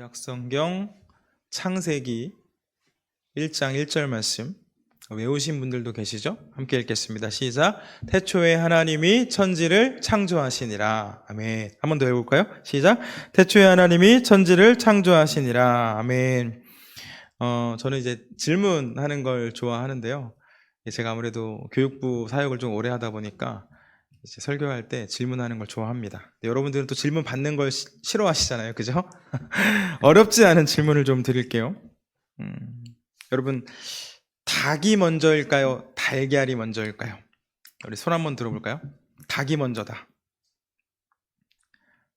구약성경 창세기 1장 1절 말씀 외우신 분들도 계시죠? 함께 읽겠습니다. 시작. 태초에 하나님이 천지를 창조하시니라. 아멘. 한 번 더 해볼까요? 시작. 태초에 하나님이 천지를 창조하시니라. 아멘. 저는 이제 질문하는 걸 좋아하는데요. 제가 아무래도 교육부 사역을 좀 오래 하다 보니까 이제 설교할 때 질문하는 걸 좋아합니다. 여러분들은 또 질문 받는 걸 싫어하시잖아요. 그죠? 어렵지 않은 질문을 좀 드릴게요. 여러분, 닭이 먼저일까요? 달걀이 먼저일까요? 우리 손 한번 들어볼까요? 닭이 먼저다.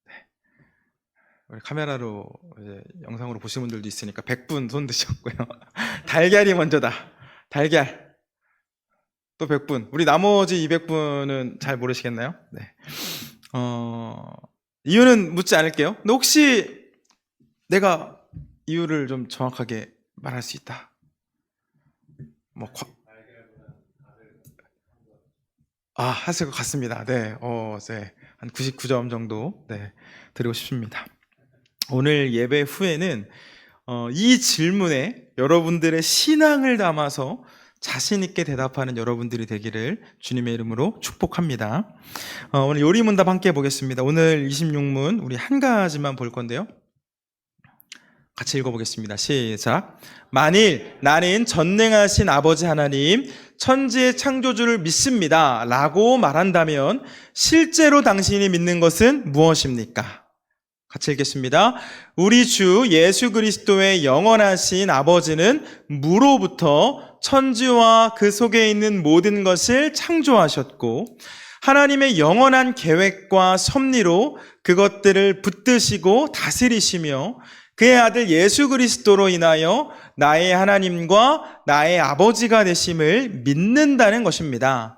네. 우리 카메라로 이제 영상으로 보시는 분들도 있으니까 100분 손 드셨고요. 달걀이 먼저다. 달걀. 또 100분. 우리 나머지 200분은 잘 모르시겠나요? 네. 이유는 묻지 않을게요. 근데 혹시 내가 이유를 좀 정확하게 말할 수 있다. 하실 것 같습니다. 네. 네. 한 99점 정도, 네, 드리고 싶습니다. 오늘 예배 후에는, 이 질문에 여러분들의 신앙을 담아서 자신있게 대답하는 여러분들이 되기를 주님의 이름으로 축복합니다. 오늘 요리문답 함께 보겠습니다. 오늘 26문, 우리 한 가지만 볼 건데요. 같이 읽어보겠습니다. 시작. 만일 나는 전능하신 아버지 하나님, 천지의 창조주를 믿습니다 라고 말한다면 실제로 당신이 믿는 것은 무엇입니까? 같이 읽겠습니다. 우리 주 예수 그리스도의 영원하신 아버지는 무로부터 천지와 그 속에 있는 모든 것을 창조하셨고 하나님의 영원한 계획과 섭리로 그것들을 붙드시고 다스리시며 그의 아들 예수 그리스도로 인하여 나의 하나님과 나의 아버지가 되심을 믿는다는 것입니다.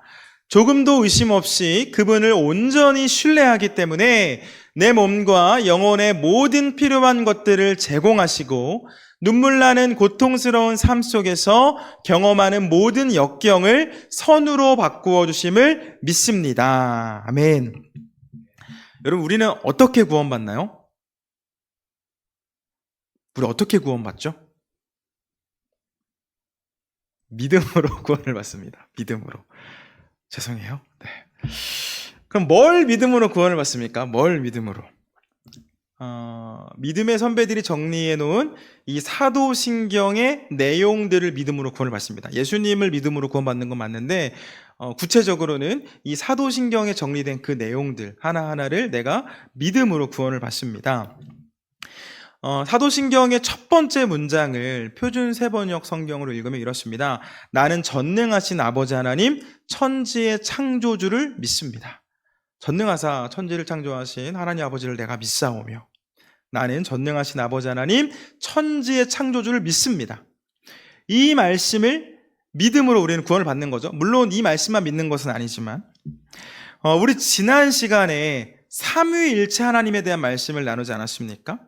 조금도 의심 없이 그분을 온전히 신뢰하기 때문에 내 몸과 영혼의 모든 필요한 것들을 제공하시고 눈물 나는 고통스러운 삶 속에서 경험하는 모든 역경을 선으로 바꾸어 주심을 믿습니다. 아멘. 여러분, 우리는 어떻게 구원받나요? 우리 어떻게 구원받죠? 믿음으로 구원을 받습니다. 믿음으로. 죄송해요. 네. 그럼 뭘 믿음으로 구원을 받습니까? 뭘 믿음으로? 믿음의 선배들이 정리해 놓은 이 사도신경의 내용들을 믿음으로 구원을 받습니다. 예수님을 믿음으로 구원받는 건 맞는데 구체적으로는 이 사도신경에 정리된 그 내용들 하나하나를 내가 믿음으로 구원을 받습니다. 사도신경의 첫 번째 문장을 표준 세번역 성경으로 읽으면 이렇습니다. 나는 전능하신 아버지 하나님, 천지의 창조주를 믿습니다. 전능하사 천지를 창조하신 하나님 아버지를 내가 믿사오며 나는 전능하신 아버지 하나님, 천지의 창조주를 믿습니다. 이 말씀을 믿음으로 우리는 구원을 받는 거죠. 물론 이 말씀만 믿는 것은 아니지만 우리 지난 시간에 삼위일체 하나님에 대한 말씀을 나누지 않았습니까?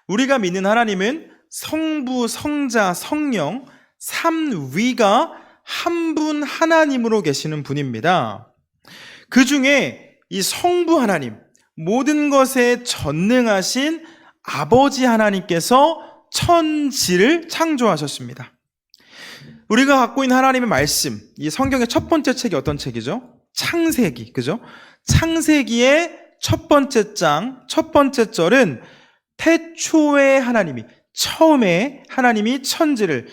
우리가 믿는 하나님은 성부, 성자, 성령, 삼위가 한 분 하나님으로 계시는 분입니다. 그 중에 이 성부 하나님, 모든 것에 전능하신 아버지 하나님께서 천지를 창조하셨습니다. 우리가 갖고 있는 하나님의 말씀, 이 성경의 첫 번째 책이 어떤 책이죠? 창세기, 그죠? 창세기의 첫 번째 장, 첫 번째 절은 태초에 하나님이, 처음에 하나님이 천지를,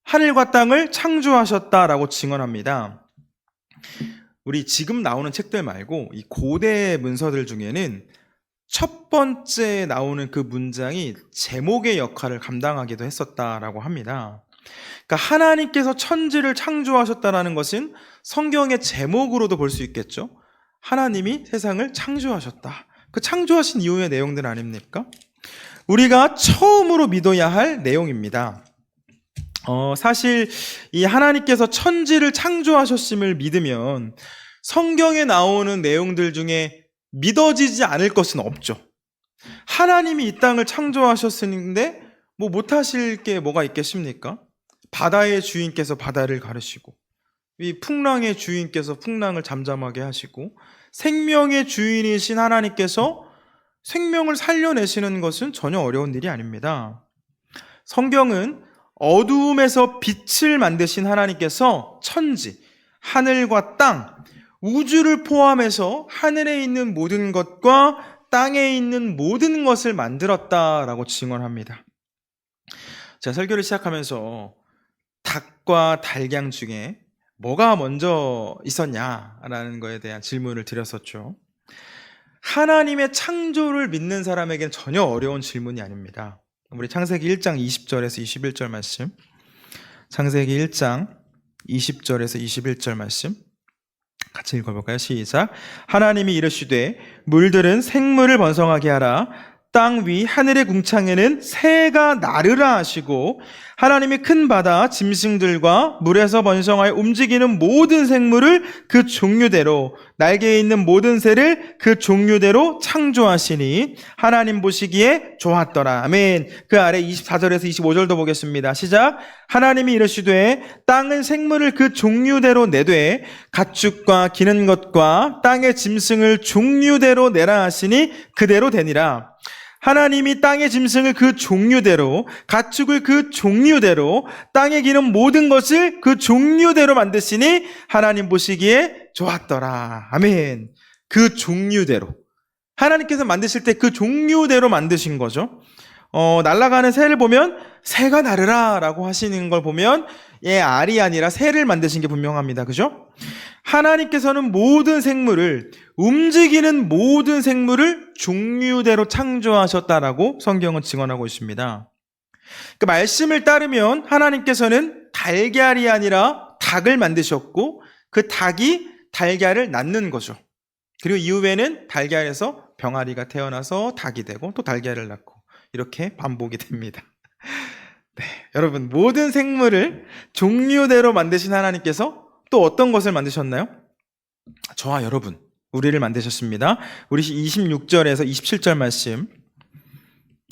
하늘과 땅을 창조하셨다라고 증언합니다. 우리 지금 나오는 책들 말고 이 고대 문서들 중에는 첫 번째 나오는 그 문장이 제목의 역할을 감당하기도 했었다라고 합니다. 그러니까 하나님께서 천지를 창조하셨다라는 것은 성경의 제목으로도 볼 수 있겠죠. 하나님이 세상을 창조하셨다. 그 창조하신 이후의 내용들 아닙니까? 우리가 처음으로 믿어야 할 내용입니다. 사실 이 하나님께서 천지를 창조하셨음을 믿으면 성경에 나오는 내용들 중에 믿어지지 않을 것은 없죠. 하나님이 이 땅을 창조하셨는데 뭐 못하실 게 뭐가 있겠습니까? 바다의 주인께서 바다를 가르시고 이 풍랑의 주인께서 풍랑을 잠잠하게 하시고 생명의 주인이신 하나님께서 생명을 살려내시는 것은 전혀 어려운 일이 아닙니다. 성경은 어두움에서 빛을 만드신 하나님께서 천지, 하늘과 땅, 우주를 포함해서 하늘에 있는 모든 것과 땅에 있는 모든 것을 만들었다라고 증언합니다. 제가 설교를 시작하면서 닭과 달걀 중에 뭐가 먼저 있었냐라는 거에 대한 질문을 드렸었죠. 하나님의 창조를 믿는 사람에게는 전혀 어려운 질문이 아닙니다. 우리 창세기 1장 20절에서 21절 말씀, 창세기 1장 20절에서 21절 말씀 같이 읽어볼까요? 시작. 하나님이 이르시되 물들은 생물을 번성하게 하라. 땅 위 하늘의 궁창에는 새가 나르라 하시고, 하나님이 큰 바다 짐승들과 물에서 번성하여 움직이는 모든 생물을 그 종류대로, 날개에 있는 모든 새를 그 종류대로 창조하시니 하나님 보시기에 좋았더라. 아멘. 그 아래 24절에서 25절도 보겠습니다. 시작. 하나님이 이르시되 땅은 생물을 그 종류대로 내되 가축과 기는 것과 땅의 짐승을 종류대로 내라 하시니 그대로 되니라. 하나님이 땅의 짐승을 그 종류대로, 가축을 그 종류대로, 땅에 기는 모든 것을 그 종류대로 만드시니 하나님 보시기에 좋았더라. 아멘. 그 종류대로. 하나님께서 만드실 때 그 종류대로 만드신 거죠. 날아가는 새를 보면 새가 나르라 라고 하시는 걸 보면 알이 아니라 새를 만드신 게 분명합니다. 그죠? 하나님께서는 모든 생물을, 움직이는 모든 생물을 종류대로 창조하셨다라고 성경은 증언하고 있습니다. 그 말씀을 따르면 하나님께서는 달걀이 아니라 닭을 만드셨고, 그 닭이 달걀을 낳는 거죠. 그리고 이후에는 달걀에서 병아리가 태어나서 닭이 되고 또 달걀을 낳고 이렇게 반복이 됩니다. 네, 여러분, 모든 생물을 종류대로 만드신 하나님께서 또 어떤 것을 만드셨나요? 저와 여러분, 우리를 만드셨습니다. 우리 26절에서 27절 말씀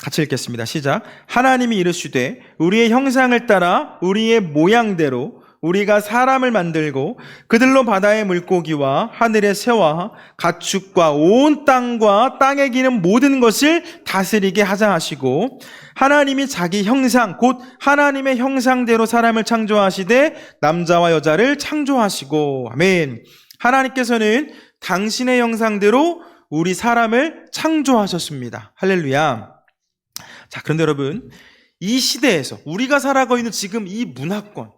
같이 읽겠습니다. 시작. 하나님이 이르시되 우리의 형상을 따라 우리의 모양대로 우리가 사람을 만들고 그들로 바다의 물고기와 하늘의 새와 가축과 온 땅과 땅에 기는 모든 것을 다스리게 하자 하시고, 하나님이 자기 형상 곧 하나님의 형상대로 사람을 창조하시되 남자와 여자를 창조하시고. 아멘. 하나님께서는 당신의 형상대로 우리 사람을 창조하셨습니다. 할렐루야. 자, 그런데 여러분, 이 시대에서 우리가 살아가고 있는 지금 이 문화권,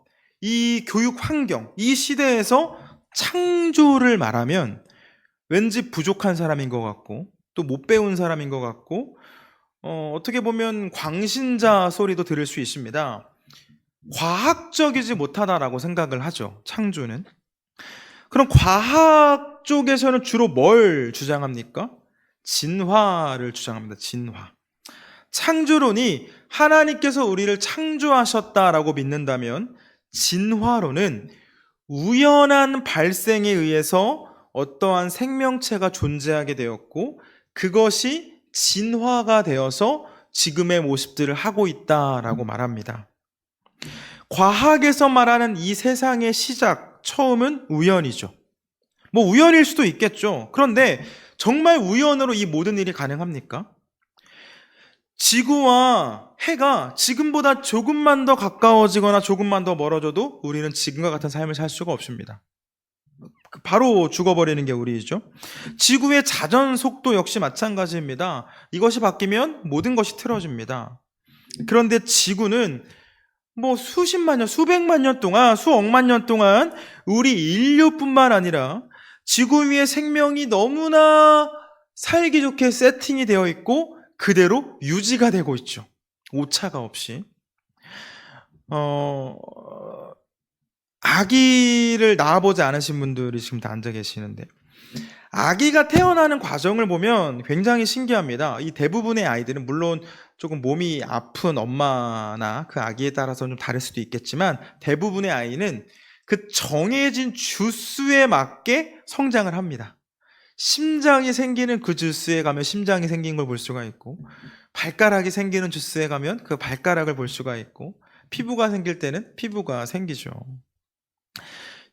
이 교육 환경, 이 시대에서 창조를 말하면 왠지 부족한 사람인 것 같고 또 못 배운 사람인 것 같고 어떻게 보면 광신자 소리도 들을 수 있습니다. 과학적이지 못하다라고 생각을 하죠. 창조는. 그럼 과학 쪽에서는 주로 뭘 주장합니까? 진화를 주장합니다. 진화. 창조론이 하나님께서 우리를 창조하셨다라고 믿는다면 진화론은 우연한 발생에 의해서 어떠한 생명체가 존재하게 되었고 그것이 진화가 되어서 지금의 모습들을 하고 있다라고 말합니다. 과학에서 말하는 이 세상의 시작, 처음은 우연이죠. 뭐 우연일 수도 있겠죠. 그런데 정말 우연으로 이 모든 일이 가능합니까? 지구와 해가 지금보다 조금만 더 가까워지거나 조금만 더 멀어져도 우리는 지금과 같은 삶을 살 수가 없습니다. 바로 죽어버리는 게 우리죠. 지구의 자전 속도 역시 마찬가지입니다. 이것이 바뀌면 모든 것이 틀어집니다. 그런데 지구는 뭐 수십만 년, 수백만 년 동안, 수억만 년 동안 우리 인류뿐만 아니라 지구 위에 생명이 너무나 살기 좋게 세팅이 되어 있고 그대로 유지가 되고 있죠. 오차가 없이. 아기를 낳아보지 않으신 분들이 지금 다 앉아 계시는데 아기가 태어나는 과정을 보면 굉장히 신기합니다. 이 대부분의 아이들은 물론 조금 몸이 아픈 엄마나 그 아기에 따라서 좀 다를 수도 있겠지만 대부분의 아이는 그 정해진 주수에 맞게 성장을 합니다. 심장이 생기는 그 주스에 가면 심장이 생긴 걸 볼 수가 있고 발가락이 생기는 주스에 가면 그 발가락을 볼 수가 있고 피부가 생길 때는 피부가 생기죠.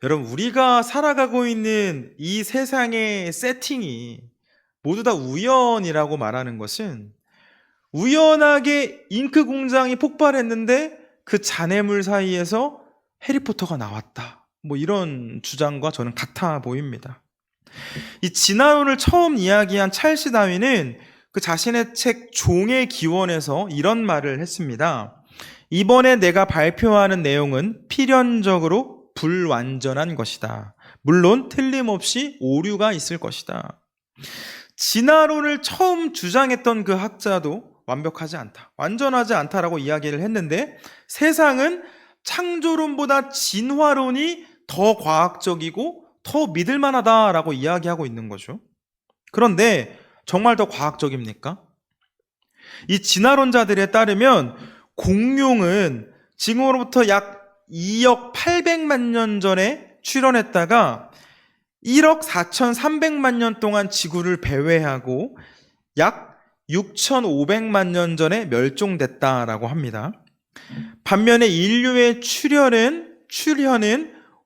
여러분, 우리가 살아가고 있는 이 세상의 세팅이 모두 다 우연이라고 말하는 것은 우연하게 잉크 공장이 폭발했는데 그 잔해물 사이에서 해리포터가 나왔다. 뭐 이런 주장과 저는 같아 보입니다. 이 진화론을 처음 이야기한 찰스 다윈은 그 자신의 책 종의 기원에서 이런 말을 했습니다. 이번에 내가 발표하는 내용은 필연적으로 불완전한 것이다. 물론 틀림없이 오류가 있을 것이다. 진화론을 처음 주장했던 그 학자도 완벽하지 않다, 완전하지 않다라고 이야기를 했는데 세상은 창조론보다 진화론이 더 과학적이고 더 믿을만하다라고 이야기하고 있는 거죠. 그런데 정말 더 과학적입니까? 이 진화론자들에 따르면 공룡은 지금으로부터 약 2억 800만 년 전에 출현했다가 1억 4,300만 년 동안 지구를 배회하고 약 6,500만 년 전에 멸종됐다라고 합니다. 반면에 인류의 출현은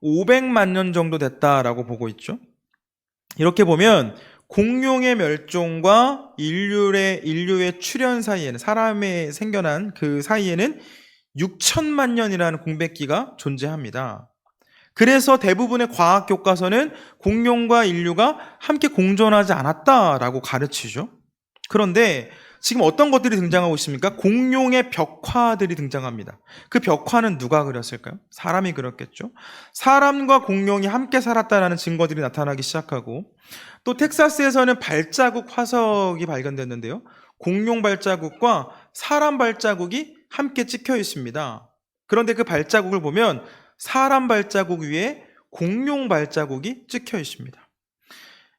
500만 년 정도 됐다라고 보고 있죠. 이렇게 보면 공룡의 멸종과 인류의 출현 사이에는, 사람의 생겨난 그 사이에는 6천만 년이라는 공백기가 존재합니다. 그래서 대부분의 과학 교과서는 공룡과 인류가 함께 공존하지 않았다라고 가르치죠. 그런데 지금 어떤 것들이 등장하고 있습니까? 공룡의 벽화들이 등장합니다. 그 벽화는 누가 그렸을까요? 사람이 그렸겠죠. 사람과 공룡이 함께 살았다는 증거들이 나타나기 시작하고, 또 텍사스에서는 발자국 화석이 발견됐는데요. 공룡 발자국과 사람 발자국이 함께 찍혀 있습니다. 그런데 그 발자국을 보면 사람 발자국 위에 공룡 발자국이 찍혀 있습니다.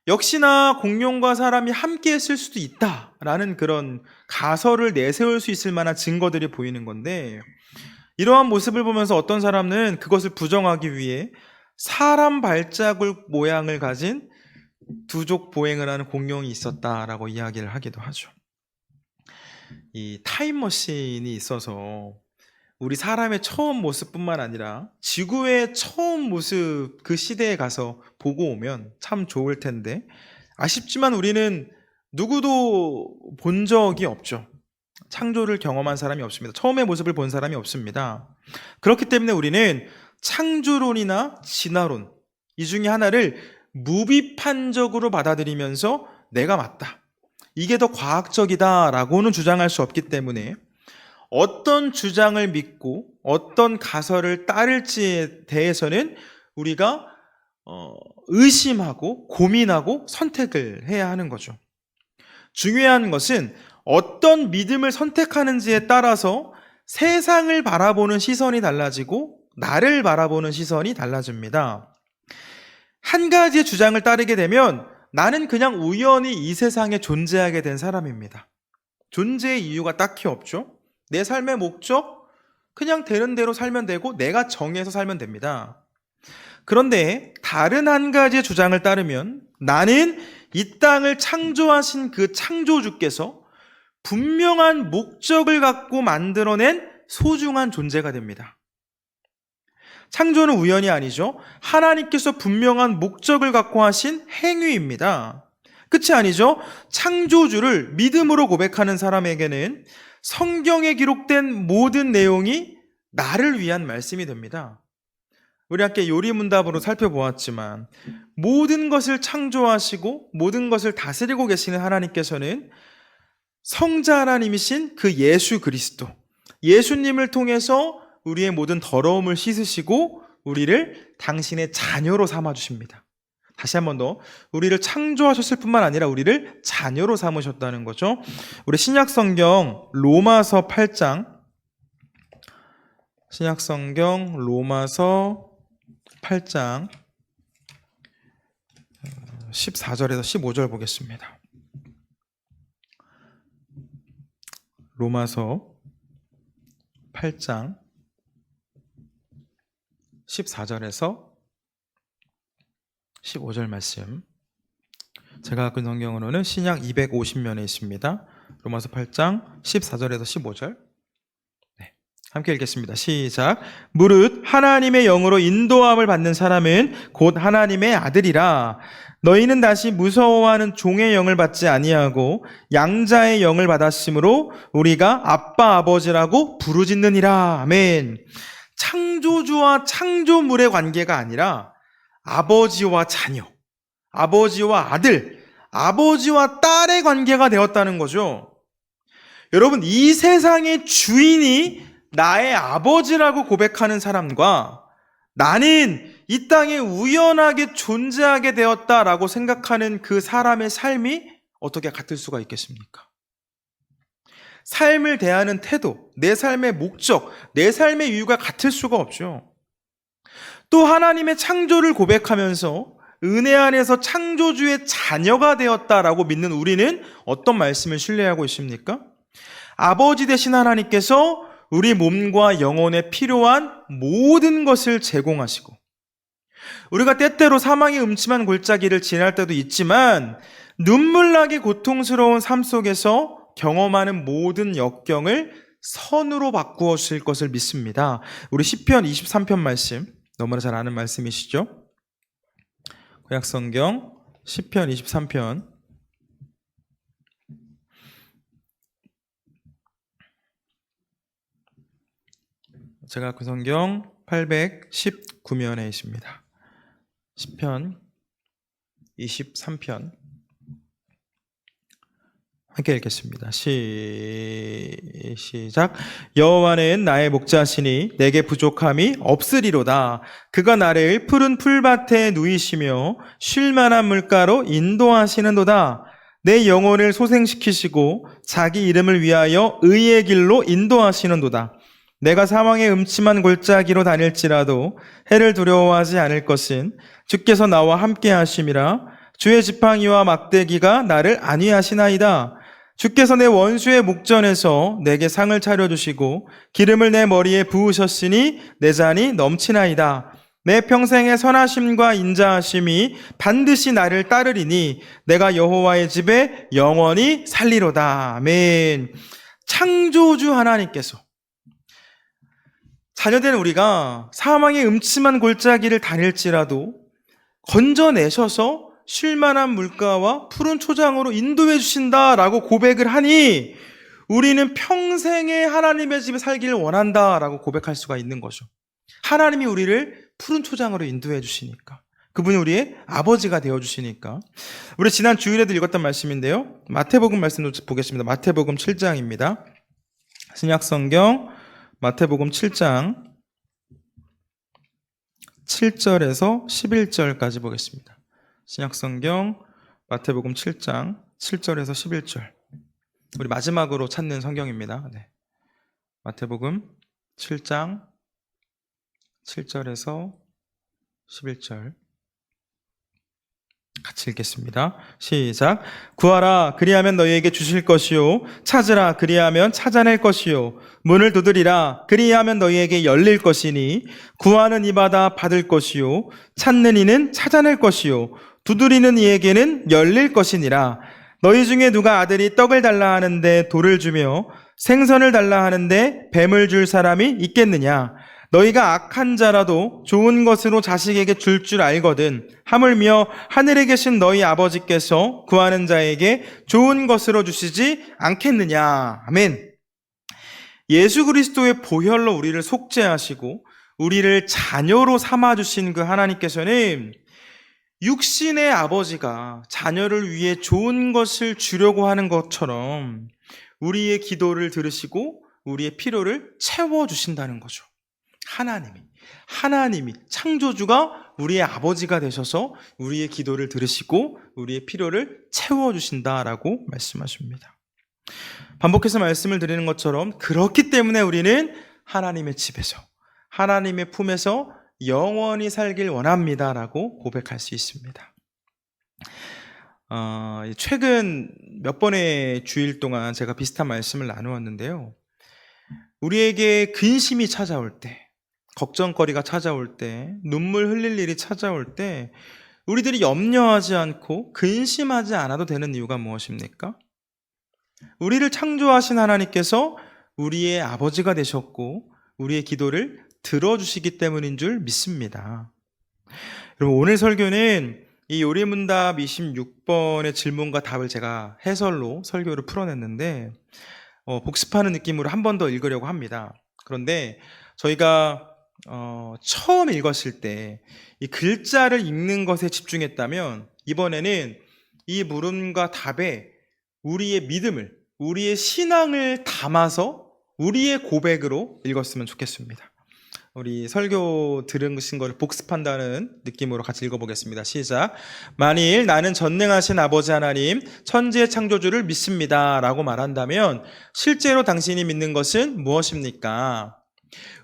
역시나 공룡과 사람이 함께 했을 수도 있다라는 그런 가설을 내세울 수 있을 만한 증거들이 보이는 건데, 이러한 모습을 보면서 어떤 사람은 그것을 부정하기 위해 사람 발자국 모양을 가진 두족 보행을 하는 공룡이 있었다라고 이야기를 하기도 하죠. 이 타임머신이 있어서 우리 사람의 처음 모습뿐만 아니라 지구의 처음 모습, 그 시대에 가서 보고 오면 참 좋을 텐데, 아쉽지만 우리는 누구도 본 적이 없죠. 창조를 경험한 사람이 없습니다. 처음의 모습을 본 사람이 없습니다. 그렇기 때문에 우리는 창조론이나 진화론, 이 중에 하나를 무비판적으로 받아들이면서 내가 맞다, 이게 더 과학적이다라고는 주장할 수 없기 때문에 어떤 주장을 믿고 어떤 가설을 따를지에 대해서는 우리가 의심하고 고민하고 선택을 해야 하는 거죠. 중요한 것은 어떤 믿음을 선택하는지에 따라서 세상을 바라보는 시선이 달라지고 나를 바라보는 시선이 달라집니다. 한 가지의 주장을 따르게 되면 나는 그냥 우연히 이 세상에 존재하게 된 사람입니다. 존재의 이유가 딱히 없죠. 내 삶의 목적, 그냥 되는 대로 살면 되고 내가 정해서 살면 됩니다. 그런데 다른 한 가지의 주장을 따르면 나는 이 땅을 창조하신 그 창조주께서 분명한 목적을 갖고 만들어낸 소중한 존재가 됩니다. 창조는 우연이 아니죠. 하나님께서 분명한 목적을 갖고 하신 행위입니다. 끝이 아니죠. 창조주를 믿음으로 고백하는 사람에게는 성경에 기록된 모든 내용이 나를 위한 말씀이 됩니다. 우리 함께 요리문답으로 살펴보았지만 모든 것을 창조하시고 모든 것을 다스리고 계시는 하나님께서는 성자 하나님이신 그 예수 그리스도, 예수님을 통해서 우리의 모든 더러움을 씻으시고 우리를 당신의 자녀로 삼아주십니다. 다시 한 번 더, 우리를 창조하셨을 뿐만 아니라 우리를 자녀로 삼으셨다는 거죠. 우리 신약성경 로마서 8장, 신약성경 로마서 8장 14절에서 15절 보겠습니다. 로마서 8장 14절에서 15절 말씀, 제가 갖고 있는 성경으로는 신약 250면에 있습니다. 로마서 8장 14절에서 15절. 함께 읽겠습니다. 시작. 무릇 하나님의 영으로 인도함을 받는 사람은 곧 하나님의 아들이라. 너희는 다시 무서워하는 종의 영을 받지 아니하고 양자의 영을 받았으므로 우리가 아빠 아버지라고 부르짖느니라. 아멘. 창조주와 창조물의 관계가 아니라 아버지와 자녀, 아버지와 아들, 아버지와 딸의 관계가 되었다는 거죠. 여러분, 이 세상의 주인이 나의 아버지라고 고백하는 사람과 나는 이 땅에 우연하게 존재하게 되었다라고 생각하는 그 사람의 삶이 어떻게 같을 수가 있겠습니까? 삶을 대하는 태도, 내 삶의 목적, 내 삶의 이유가 같을 수가 없죠. 또 하나님의 창조를 고백하면서 은혜 안에서 창조주의 자녀가 되었다라고 믿는 우리는 어떤 말씀을 신뢰하고 있습니까? 아버지 되신 하나님께서 우리 몸과 영혼에 필요한 모든 것을 제공하시고, 우리가 때때로 사망의 음침한 골짜기를 지날 때도 있지만 눈물나게 고통스러운 삶 속에서 경험하는 모든 역경을 선으로 바꾸어 주실 것을 믿습니다. 우리 시편 23편 말씀, 너무나 잘 아는 말씀이시죠? 구약성경 시편 23편 제가 그 성경 819면에 있습니다. 시편 23편 함께 읽겠습니다. 시작. 여호와는 나의 목자시니 내게 부족함이 없으리로다. 그가 나를 푸른 풀밭에 누이시며 쉴만한 물가로 인도하시는도다. 내 영혼을 소생시키시고 자기 이름을 위하여 의의 길로 인도하시는도다. 내가 사망의 음침한 골짜기로 다닐지라도 해를 두려워하지 않을 것은 주께서 나와 함께 하심이라. 주의 지팡이와 막대기가 나를 안위하시나이다. 주께서 내 원수의 목전에서 내게 상을 차려주시고 기름을 내 머리에 부으셨으니 내 잔이 넘치나이다. 내 평생의 선하심과 인자하심이 반드시 나를 따르리니 내가 여호와의 집에 영원히 살리로다. 아멘. 창조주 하나님께서 자녀된 우리가 사망의 음침한 골짜기를 다닐지라도 건져내셔서 쉴만한 물가와 푸른 초장으로 인도해 주신다라고 고백을 하니 우리는 평생에 하나님의 집에 살기를 원한다라고 고백할 수가 있는 거죠. 하나님이 우리를 푸른 초장으로 인도해 주시니까, 그분이 우리의 아버지가 되어 주시니까. 우리 지난 주일에도 읽었던 말씀인데요, 마태복음 말씀도 보겠습니다. 마태복음 7장입니다. 신약성경 마태복음 7장 7절에서 11절까지 보겠습니다. 신약성경 마태복음 7장 7절에서 11절. 우리 마지막으로 찾는 성경입니다. 네. 마태복음 7장 7절에서 11절 같이 읽겠습니다. 시작. 구하라, 그리하면 너희에게 주실 것이요, 찾으라, 그리하면 찾아낼 것이요, 문을 두드리라, 그리하면 너희에게 열릴 것이니 구하는 이마다 받을 것이요, 찾는 이는 찾아낼 것이요, 두드리는 이에게는 열릴 것이니라. 너희 중에 누가 아들이 떡을 달라 하는데 돌을 주며 생선을 달라 하는데 뱀을 줄 사람이 있겠느냐? 너희가 악한 자라도 좋은 것으로 자식에게 줄 알거든. 하물며 하늘에 계신 너희 아버지께서 구하는 자에게 좋은 것으로 주시지 않겠느냐. 아멘. 예수 그리스도의 보혈로 우리를 속죄하시고 우리를 자녀로 삼아주신 그 하나님께서는 육신의 아버지가 자녀를 위해 좋은 것을 주려고 하는 것처럼 우리의 기도를 들으시고 우리의 필요를 채워주신다는 거죠. 하나님이 창조주가 우리의 아버지가 되셔서 우리의 기도를 들으시고 우리의 필요를 채워주신다라고 말씀하십니다. 반복해서 말씀을 드리는 것처럼 그렇기 때문에 우리는 하나님의 집에서, 하나님의 품에서 영원히 살길 원합니다라고 고백할 수 있습니다. 최근 몇 번의 주일 동안 제가 비슷한 말씀을 나누었는데요, 우리에게 근심이 찾아올 때, 걱정거리가 찾아올 때, 눈물 흘릴 일이 찾아올 때 우리들이 염려하지 않고 근심하지 않아도 되는 이유가 무엇입니까? 우리를 창조하신 하나님께서 우리의 아버지가 되셨고 우리의 기도를 들어주시기 때문인 줄 믿습니다. 여러분, 오늘 설교는 이 요리문답 26번의 질문과 답을 제가 해설로 설교를 풀어냈는데 복습하는 느낌으로 한 번 더 읽으려고 합니다. 그런데 저희가 처음 읽었을 때 이 글자를 읽는 것에 집중했다면 이번에는 이 물음과 답에 우리의 믿음을, 우리의 신앙을 담아서 우리의 고백으로 읽었으면 좋겠습니다. 우리 설교 들으신 거를 복습한다는 느낌으로 같이 읽어보겠습니다. 시작. 만일 나는 전능하신 아버지 하나님, 천지의 창조주를 믿습니다 라고 말한다면 실제로 당신이 믿는 것은 무엇입니까?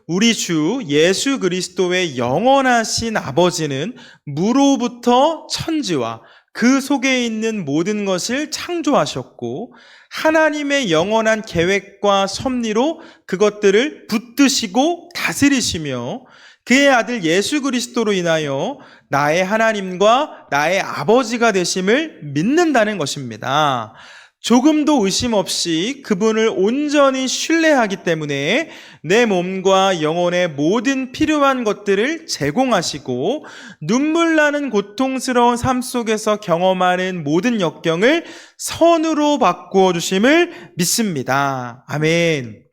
우리 주 예수 그리스도의 영원하신 아버지는 무로부터 천지와 그 속에 있는 모든 것을 창조하셨고 하나님의 영원한 계획과 섭리로 그것들을 붙드시고 다스리시며 그의 아들 예수 그리스도로 인하여 나의 하나님과 나의 아버지가 되심을 믿는다는 것입니다. 조금도 의심 없이 그분을 온전히 신뢰하기 때문에 내 몸과 영혼의 모든 필요한 것들을 제공하시고 눈물 나는 고통스러운 삶 속에서 경험하는 모든 역경을 선으로 바꾸어 주심을 믿습니다. 아멘.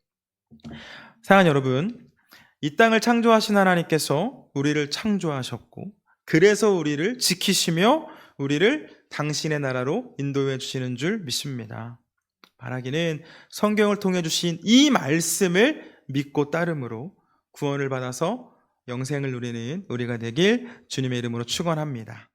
사랑하는 여러분, 이 땅을 창조하신 하나님께서 우리를 창조하셨고 그래서 우리를 지키시며 우리를 당신의 나라로 인도해 주시는 줄 믿습니다. 바라기는 성경을 통해 주신 이 말씀을 믿고 따름으로 구원을 받아서 영생을 누리는 우리가 되길 주님의 이름으로 축원합니다.